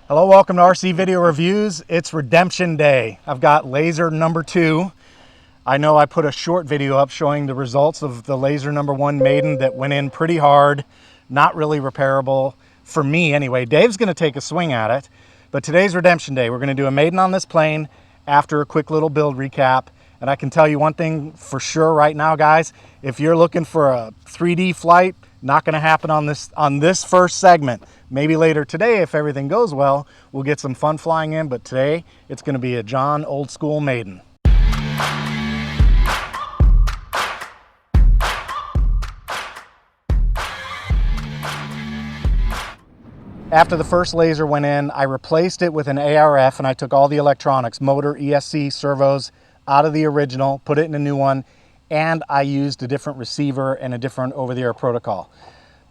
Hello, welcome to RC Video Reviews. It's Redemption Day. I've got laser number 2. I know I put a short video up showing the results of the laser number 1 Maiden that went in pretty hard, not really repairable, for me anyway. Dave's gonna take a swing at it, but today's Redemption Day. We're gonna do a Maiden on this plane after a quick little build recap. And I can tell you one thing for sure right now, guys, if you're looking for a 3D flight, not gonna happen on this first segment. Maybe later today, if everything goes well, we'll get some fun flying in, but today it's gonna be a John old school Maiden. After the first laser went in, I replaced it with an ARF and I took all the electronics, motor, ESC, servos, out of the original, put it in a new one, and I used a different receiver and a different over-the-air protocol.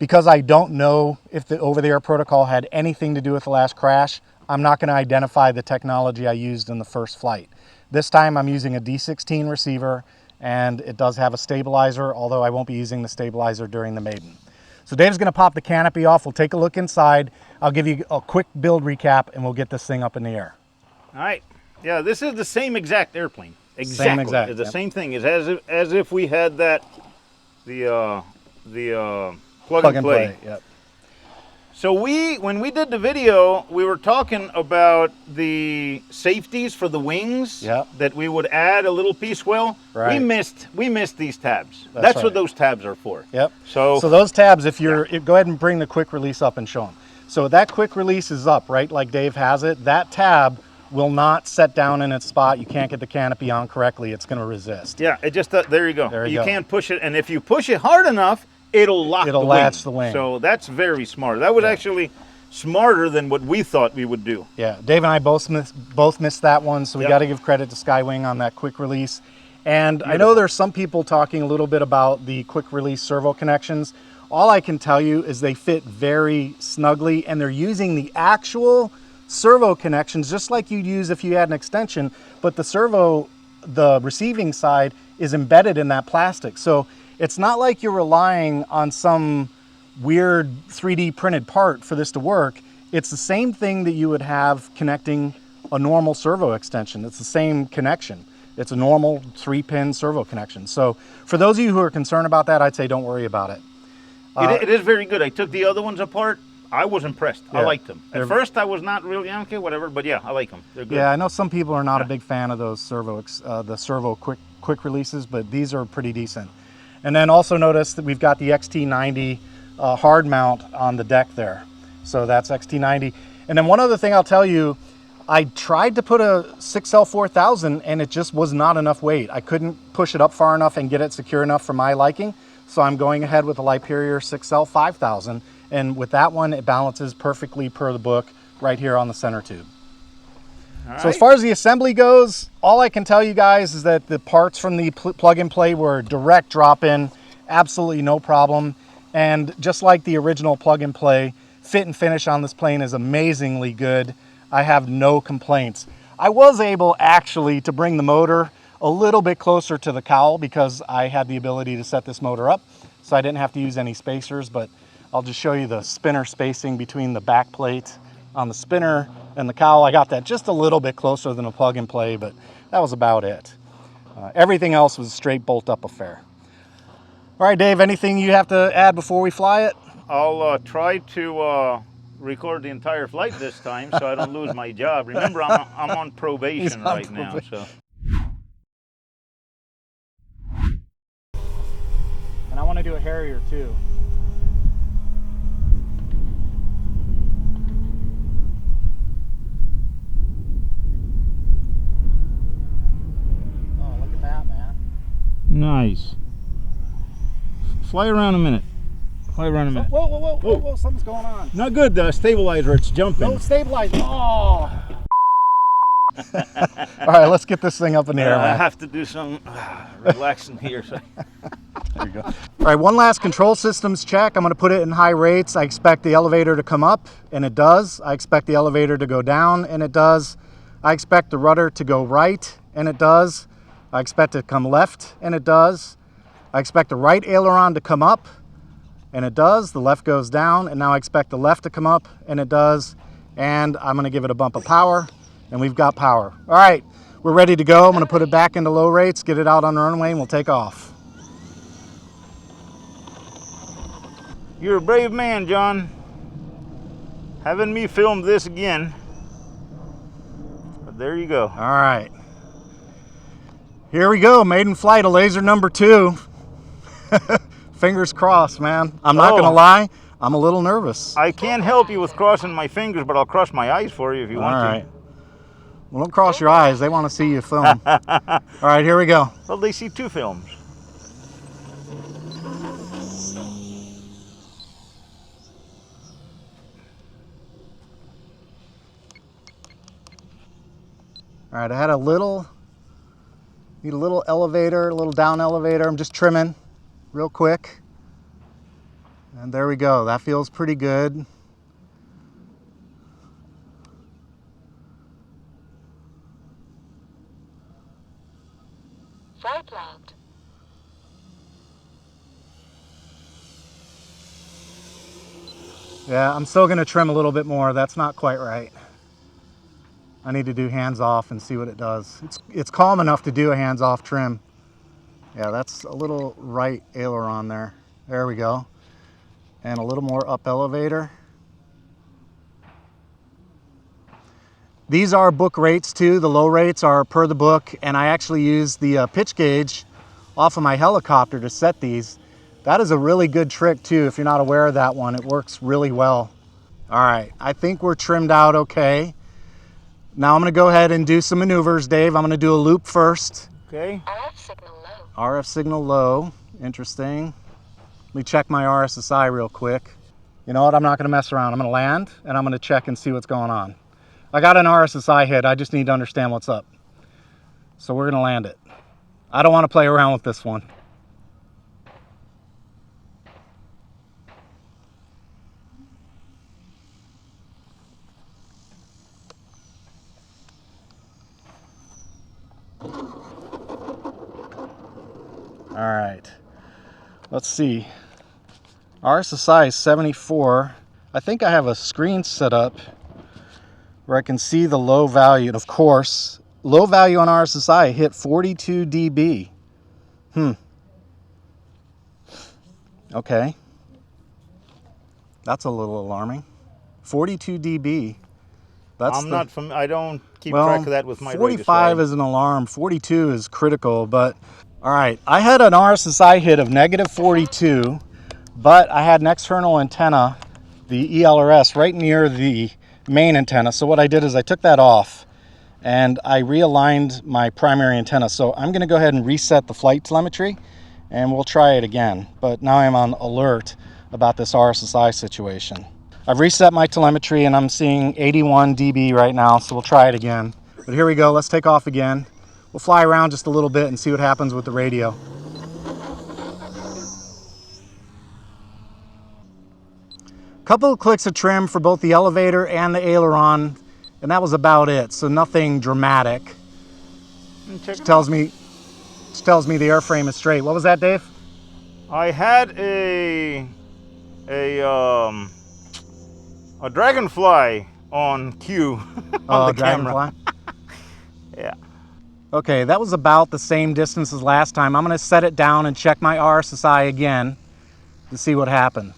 Because I don't know if the over-the-air protocol had anything to do with the last crash, I'm not gonna identify the technology I used in the first flight. This time I'm using a D16 receiver and it does have a stabilizer, although I won't be using the stabilizer during the Maiden. So Dave's gonna pop the canopy off, we'll take a look inside, I'll give you a quick build recap and we'll get this thing up in the air. All right, yeah, this is the same exact airplane. Exactly, same exact, it's the same thing. It's as if we had that, the plug and play. Yep. So when we did the video, we were talking about the safeties for the wings. Yep. That we would add a little piece. Well, right. we missed these tabs. That's right. what those tabs are for. Yep. So those tabs, if you're, go ahead and bring the quick release up and show them. So that quick release is up, right? Like Dave has it. That tab will not set down in its spot. You can't get the canopy on correctly. It's going to resist. Yeah, it just, there you go. There you go. can't push it. And if you push it hard enough, it'll latch the wing. So that's very smart. That was actually smarter than what we thought we would do. Yeah, Dave and I both missed that one, so we got to give credit to Skywing on that quick release. And beautiful. I know there's some people talking a little bit about the quick release servo connections. All I can tell you is they fit very snugly, and they're using the actual servo connections just like you'd use if you had an extension, but the servo, the receiving side, is embedded in that plastic. So it's not like you're relying on some weird 3D printed part for this to work. It's the same thing that you would have connecting a normal servo extension. It's the same connection. It's a normal 3-pin servo connection. So for those of you who are concerned about that, I'd say don't worry about it. It is very good. I took the other ones apart. I was impressed. I liked them. At first, I was not really, okay, whatever, but yeah, I like them. They're good. Yeah, I know some people are not a big fan of those the servo quick releases, but these are pretty decent. And then also notice that we've got the XT90 hard mount on the deck there. So that's XT90. And then one other thing I'll tell you, I tried to put a 6L4000 and it just was not enough weight. I couldn't push it up far enough and get it secure enough for my liking. So I'm going ahead with the Liperior 6L5000. And with that one, it balances perfectly per the book right here on the center tube. So as far as the assembly goes, all I can tell you guys is that the parts from the plug and play were direct drop in, absolutely no problem. And just like the original plug and play, fit and finish on this plane is amazingly good. I have no complaints. I was able actually to bring the motor a little bit closer to the cowl because I had the ability to set this motor up. So I didn't have to use any spacers, but I'll just show you the spinner spacing between the back plate on the spinner and the cowl. I got that just a little bit closer than a plug and play, but that was about it. Everything else was a straight bolt up affair. All right, Dave, anything you have to add before we fly it? I'll try to record the entire flight this time so I don't lose my job. Remember, I'm on probation right now. So. And I want to do a Harrier too. Nice. Fly around a minute. Fly around a minute. Whoa, whoa, whoa, whoa, whoa, something's going on. Not good, the stabilizer, it's jumping. Don't stabilize. Oh! All right, let's get this thing up in the air, man. I have to do some relaxing here. So. There you go. All right, one last control systems check. I'm going to put it in high rates. I expect the elevator to come up, and it does. I expect the elevator to go down, and it does. I expect the rudder to go right, and it does. I expect it to come left, and it does. I expect the right aileron to come up, and it does. The left goes down, and now I expect the left to come up, and it does. and I'm gonna give it a bump of power, and we've got power. All right, we're ready to go. I'm gonna put it back into low rates, get it out on the runway, and we'll take off. You're a brave man, John. Having me film this again. But there you go. All right. Here we go, maiden flight of laser number 2. Fingers crossed, man. I'm not gonna lie, I'm a little nervous. I can't help you with crossing my fingers, but I'll cross my eyes for you if you want to. All right. Well, don't cross your eyes. They want to see you film. All right, here we go. Well, they see 2 films. All right, I had need a little elevator, a little down elevator. I'm just trimming real quick. And there we go. That feels pretty good. Flight logged. Yeah, I'm still gonna trim a little bit more. That's not quite right. I need to do hands off and see what it does. It's calm enough to do a hands off trim. Yeah, that's a little right aileron there. There we go. And a little more up elevator. These are book rates too. The low rates are per the book, and I actually use the pitch gauge off of my helicopter to set these. That is a really good trick too. If you're not aware of that one, it works really well. All right, I think we're trimmed out okay. Now I'm gonna go ahead and do some maneuvers, Dave. I'm gonna do a loop first. Okay. RF signal low. RF signal low, interesting. Let me check my RSSI real quick. You know what, I'm not gonna mess around. I'm gonna land and I'm gonna check and see what's going on. I got an RSSI hit, I just need to understand what's up. So we're gonna land it. I don't wanna play around with this one. All right, let's see. RSSI is 74. I think I have a screen set up where I can see the low value. And of course, low value on RSSI hit 42 dB. Okay. That's a little alarming. 42 dB. I don't keep track of that with my 45 is an alarm. 42 is critical, but all right. I had an RSSI hit of negative 42, but I had an external antenna, the ELRS, right near the main antenna. So what I did is I took that off and I realigned my primary antenna. So I'm going to go ahead and reset the flight telemetry and we'll try it again. But now I'm on alert about this RSSI situation. I've reset my telemetry and I'm seeing 81 dB right now, so we'll try it again. But here we go, let's take off again. We'll fly around just a little bit and see what happens with the radio. Couple of clicks of trim for both the elevator and the aileron, and that was about it, so nothing dramatic. Just tells me the airframe is straight. What was that, Dave? I had a dragonfly on cue on the camera. Yeah. Okay, that was about the same distance as last time. I'm going to set it down and check my RSSI again to see what happened.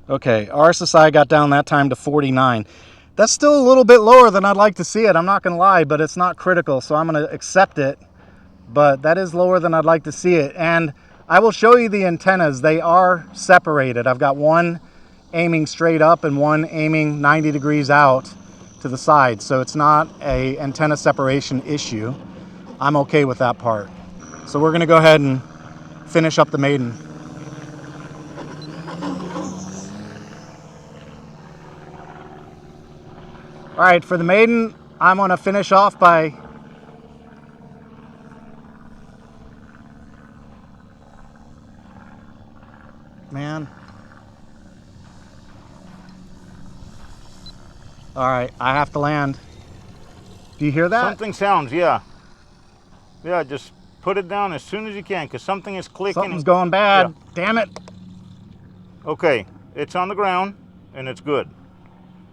Okay, RSSI got down that time to 49. That's still a little bit lower than I'd like to see it, I'm not going to lie, but it's not critical, so I'm going to accept it. But that is lower than I'd like to see it. And I will show you the antennas. They are separated. I've got one aiming straight up and one aiming 90 degrees out to the side, so it's not an antenna separation issue. I'm okay with that part. So we're going to go ahead and finish up the Maiden. All right, for the Maiden, I'm going to finish off by All right, I have to land. Do you hear that? Something sounds, yeah. Yeah, just put it down as soon as you can, because something is clicking. Something's going bad. Yeah. Damn it. Okay, it's on the ground, and it's good.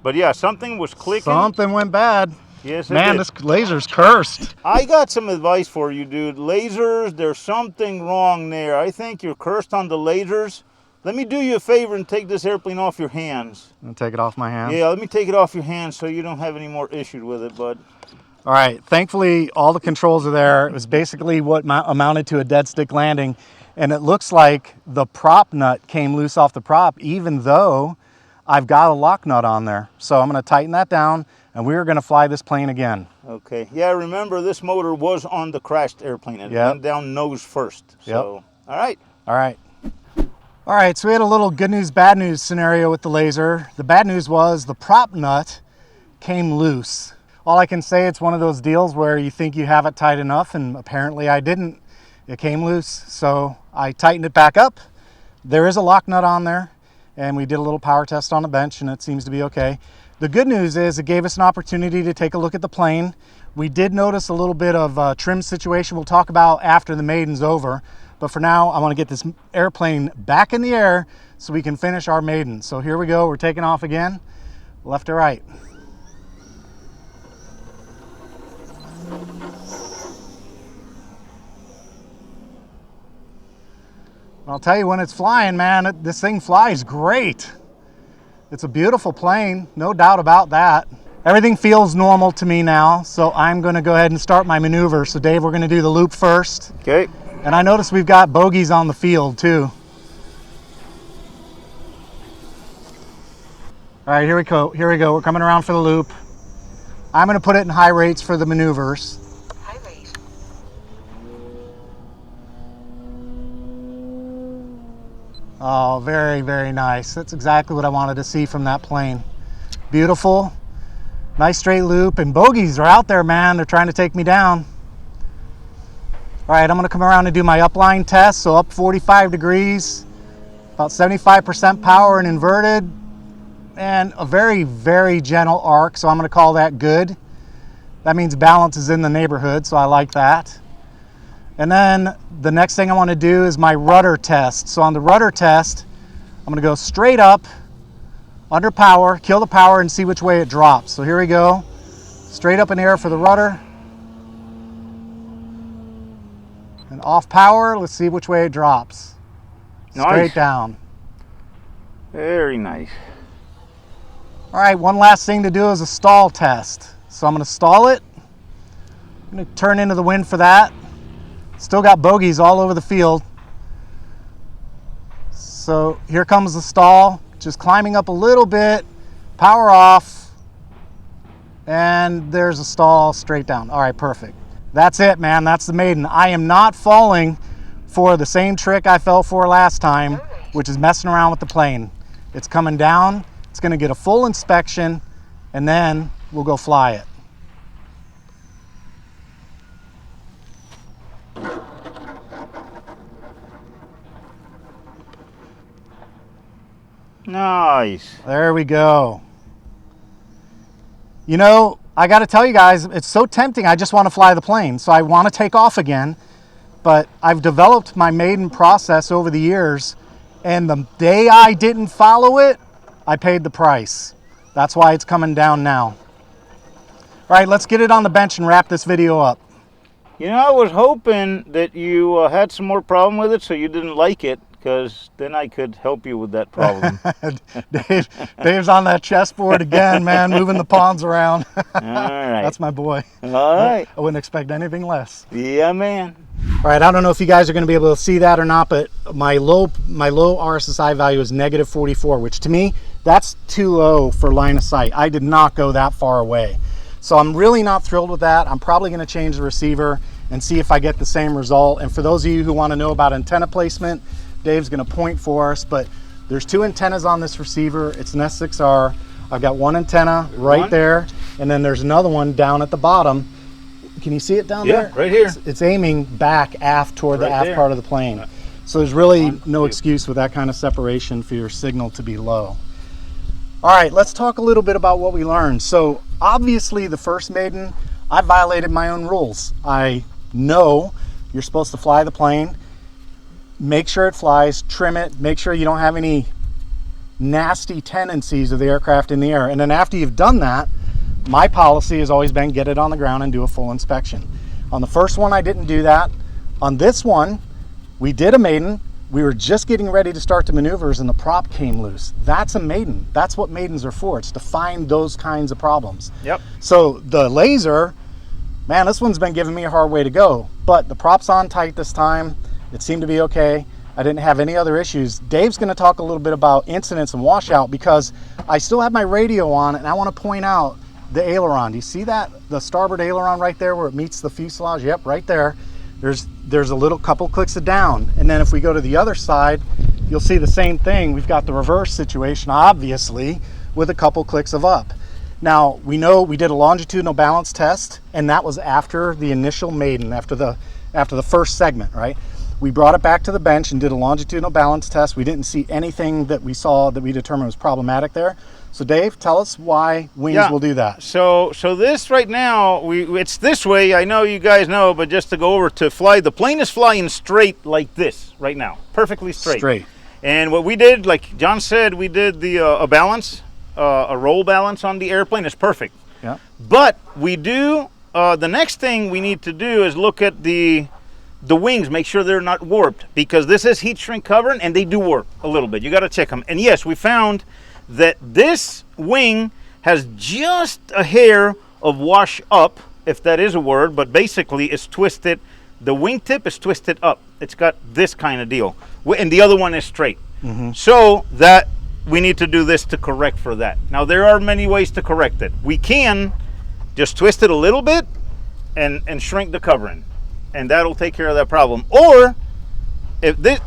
But yeah, something was clicking. Something went bad. Yes, man, this laser's cursed. I got some advice for you, dude. Lasers, there's something wrong there. I think you're cursed on the lasers. Let me do you a favor and take this airplane off your hands. And take it off my hands? Yeah, let me take it off your hands so you don't have any more issues with it, bud. All right, thankfully all the controls are there. It was basically what amounted to a dead stick landing, and it looks like the prop nut came loose off the prop, even though I've got a lock nut on there. So I'm gonna tighten that down, and we're gonna fly this plane again. Okay, yeah, remember this motor was on the crashed airplane. It went down nose first, so, all right. All right. All right, so we had a little good news, bad news scenario with the laser. The bad news was the prop nut came loose. All I can say, it's one of those deals where you think you have it tight enough, and apparently I didn't. It came loose, so I tightened it back up. There is a lock nut on there, and we did a little power test on the bench, and it seems to be okay. The good news is it gave us an opportunity to take a look at the plane. We did notice a little bit of trim situation we'll talk about after the Maiden's over. But for now, I want to get this airplane back in the air so we can finish our Maiden. So here we go, we're taking off again, left to right. I'll tell you, when it's flying, man, this thing flies great. It's a beautiful plane, no doubt about that. Everything feels normal to me now, so I'm going to go ahead and start my maneuver. So Dave, we're going to do the loop first. Okay. And I notice we've got bogeys on the field too. All right, here we go. Here we go. We're coming around for the loop. I'm going to put it in high rates for the maneuvers. High rate. Oh, very, very nice. That's exactly what I wanted to see from that plane. Beautiful. Nice straight loop, and bogeys are out there, man. They're trying to take me down. All right, I'm gonna come around and do my upline test. So up 45 degrees, about 75% power and inverted, and a very, very gentle arc. So I'm gonna call that good. That means balance is in the neighborhood, so I like that. And then the next thing I wanna do is my rudder test. So on the rudder test, I'm gonna go straight up, under power, kill the power, and see which way it drops. So here we go, straight up in air for the rudder. And off power, let's see which way it drops. Straight down. Very nice. All right, one last thing to do is a stall test. So I'm gonna stall it. I'm gonna turn into the wind for that. Still got bogeys all over the field. So here comes the stall, just climbing up a little bit, power off, and there's a stall straight down. All right, perfect. That's it, man. That's the Maiden. I am not falling for the same trick I fell for last time, which is messing around with the plane. It's coming down. It's going to get a full inspection, and then we'll go fly it. Nice. There we go. You know, I got to tell you guys, it's so tempting. I just want to fly the plane. So I want to take off again, but I've developed my Maiden process over the years, and the day I didn't follow it, I paid the price. That's why it's coming down now. All right, let's get it on the bench and wrap this video up. You know, I was hoping that you had some more problem with it, so you didn't like it, because then I could help you with that problem. Dave's on that chessboard again, man, moving the pawns around. All right. That's my boy. All right. I wouldn't expect anything less. Yeah, man. All right, I don't know if you guys are going to be able to see that or not, but my low RSSI value is -44, which to me, that's too low for line of sight. I did not go that far away. So I'm really not thrilled with that. I'm probably going to change the receiver and see if I get the same result. And for those of you who want to know about antenna placement, Dave's going to point for us, but there's two antennas on this receiver. It's an S6R. I've got one antenna right there, and then there's another one down at the bottom. Can you see it down there? Yeah, right here. It's aiming back aft toward the aft part of the plane. So there's really no excuse with that kind of separation for your signal to be low. All right, let's talk a little bit about what we learned. So obviously the first Maiden, I violated my own rules. I know You're supposed to fly the plane, make sure it flies, trim it, make sure you don't have any nasty tendencies of the aircraft in the air. And then after you've done that, my policy has always been get it on the ground and do a full inspection. On the first one, I didn't do that. On this one, we did a maiden. We were just getting ready to start the maneuvers and the prop came loose. That's a maiden. That's what maidens are for. It's to find those kinds of problems. Yep. So the laser, man, this one's been giving me a hard way to go, but the prop's on tight this time. It seemed to be okay. I didn't have any other issues. Dave's gonna talk a little bit about incidents and washout because I still have my radio on and I wanna point out the aileron. Do you see that? The starboard aileron right there where it meets the fuselage? Yep, right there. There's a little couple clicks of down. And then if we go to the other side, you'll see the same thing. We've got the reverse situation, obviously, with a couple clicks of up. Now, we know we did a longitudinal balance test, and that was after the initial maiden, after the first segment, right? We brought it back to the bench and did a longitudinal balance test. We didn't see anything that we saw that we determined was problematic there. So Dave, tell us why wings will do that. So this right now, it's this way. I know you guys know, but just to go over to fly, the plane is flying straight like this right now, perfectly straight. Straight. And what we did, like John said, we did the a balance, a roll balance on the airplane. It's perfect. Yeah. But we do the next thing we need to do is look at the wings, make sure they're not warped, because this is heat shrink covering and they do warp a little bit. You got to check them. And yes, we found that this wing has just a hair of wash up, if that is a word, but basically it's twisted. The wingtip is twisted up. It's got this kind of deal. And the other one is straight. Mm-hmm. So that we need to do this to correct for that. Now there are many ways to correct it. We can just twist it a little bit and shrink the covering, and that'll take care of that problem. Or if this,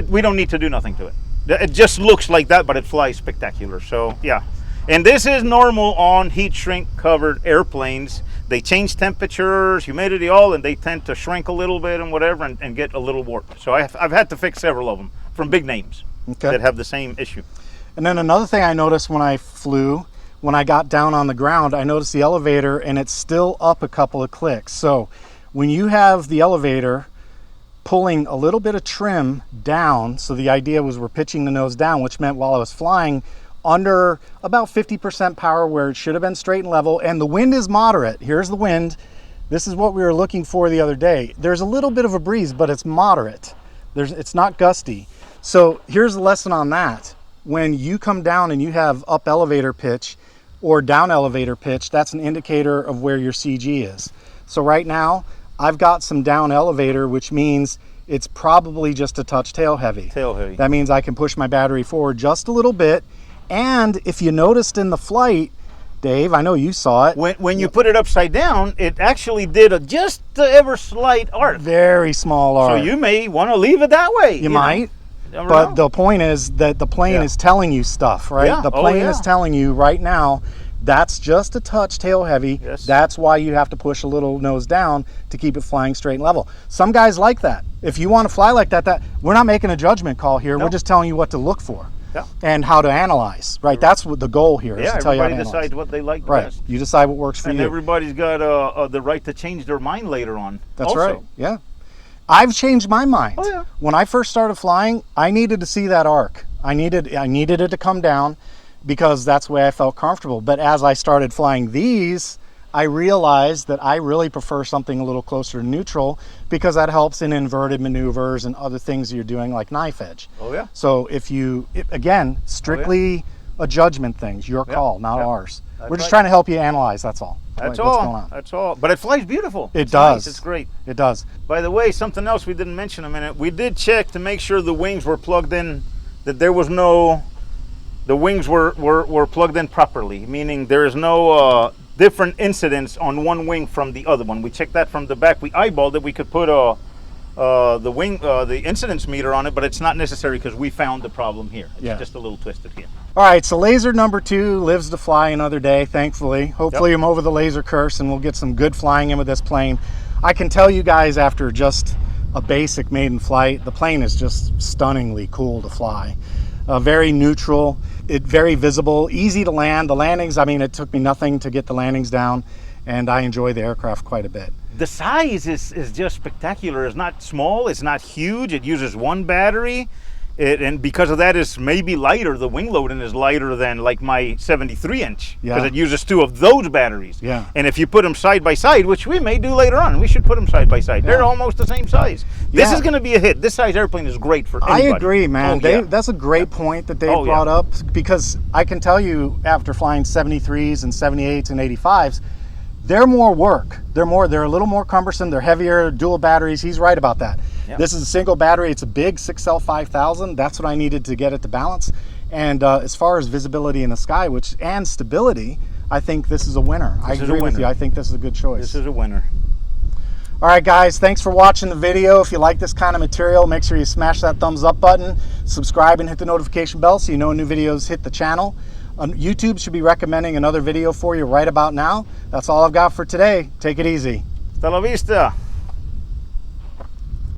we don't need to do nothing to it. It just looks like that, but it flies spectacular. So yeah, and this is normal on heat shrink covered airplanes. They change temperatures, humidity, all, and they tend to shrink a little bit and whatever, and get a little warped. So I've had to fix several of them from big names that have the same issue. And then another thing I noticed when I flew, when I got down on the ground, I noticed the elevator and it's still up a couple of clicks. So when you have the elevator pulling a little bit of trim down, so the idea was we're pitching the nose down, which meant while I was flying under about 50% power where it should have been straight and level, and the wind is moderate. Here's the wind. This is what we were looking for the other day. There's a little bit of a breeze, but it's moderate. It's not gusty. So here's the lesson on that. When you come down and you have up elevator pitch or down elevator pitch, that's an indicator of where your CG is. So right now, I've got some down elevator, which means it's probably just a touch tail heavy. Tail heavy. That means I can push my battery forward just a little bit. And if you noticed in the flight, Dave, I know you saw it. When you put it upside down, it actually did just the ever slight arc. Very small arc. So you may want to leave it that way. You might. But the point is that the plane is telling you stuff, right? Yeah. The plane is telling you right now, that's just a touch tail heavy. Yes. That's why you have to push a little nose down to keep it flying straight and level. Some guys like that. If you want to fly like that, we're not making a judgment call here. No. We're just telling you what to look for. Yeah. And how to analyze, right? That's what the goal here is, to tell you how to everybody analyze. decides what they like Right. best. You decide what works for And you. everybody's got the right to change their mind later on. That's also. right. Yeah. I've changed my mind. Oh, yeah. When I first started flying, I needed to see that arc. I needed it to come down because that's the way I felt comfortable. But as I started flying these, I realized that I really prefer something a little closer to neutral because that helps in inverted maneuvers and other things you're doing like knife edge. Oh yeah. So again, strictly a judgment thing, your call, not ours. That's We're just right. trying to help you analyze, that's all. That's What's all. going on. That's all. But it flies beautiful. It It's does. nice. It's great. It does. By the way, something else we didn't mention a minute. We did check to make sure the wings were plugged in, that there was the wings were plugged in properly, meaning there is no different incidence on one wing from the other one. We checked that from the back. We eyeballed it. We could put the incidence meter on it, but it's not necessary because we found the problem here. It's just a little twisted here. All right, so laser number 2 lives to fly another day, thankfully. Hopefully I'm over the laser curse and we'll get some good flying in with this plane. I can tell you guys after just a basic maiden flight, the plane is just stunningly cool to fly. Very neutral, very visible, easy to land. The landings, I mean, it took me nothing to get the landings down, and I enjoy the aircraft quite a bit. The size is just spectacular. It's not small, it's not huge. It uses one battery. And because of that, it's maybe lighter. The wing loading is lighter than like my 73 inch because it uses 2 of those batteries. Yeah. And if you put them side by side, which we may do later on, we should put them side by side. They're almost the same size. This is going to be a hit. This size airplane is great for anybody. I agree, man. That's a great point that they brought up, because I can tell you, after flying 73s and 78s and 85s, they're more work. They're a little more cumbersome. They're heavier, dual batteries. He's right about that. Yep. This is a single battery. It's a big 6L 5000. That's what I needed to get it to balance. And as far as visibility in the sky, and stability, I think this is a winner. I agree with you. I think this is a good choice. This is a winner. All right, guys, thanks for watching the video. If you like this kind of material, make sure you smash that thumbs up button, subscribe, and hit the notification bell so you know when new videos hit the channel. YouTube should be recommending another video for you right about now. That's all I've got for today. Take it easy. Hasta la vista.